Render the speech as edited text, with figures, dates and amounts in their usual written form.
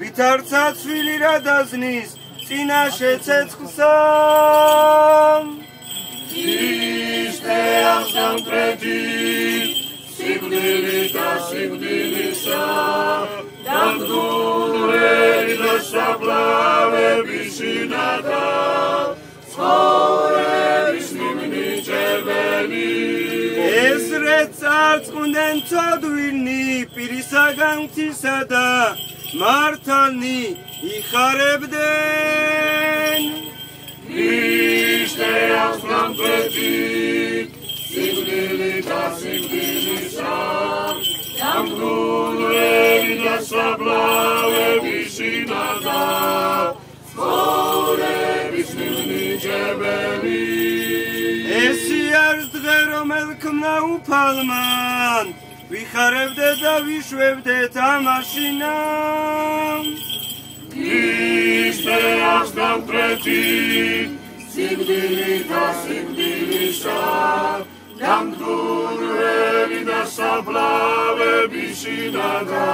ვითარცა ცვილი რა დაზნის წინაშე ცეცხლსა ისტე აღსამტრეთი სიკვდილით და სიკვდილისა დამდგუნველი და საფლავების შინათა ცხოვრების მიმნიჭებელი ეს რეც წარწყუნდნენ ცოდვინი პირისაგან ღვთისა და მართალნი იხარებდნენ ისტე აღსამტრეთი სიკვდილით და სიკვდილისა დამდგუნველი და საფლავების შინათა ცხოვრების მიმნიჭებელი ესი არის დღე რომელ ქმნა უფალმან ვიხარებდეთ და ვიშვებდეთ ამაშინა ისტე აღსამტრეთი სიკვდილით და სიკვდილისა დამდგუნველი და საფლავების შინათა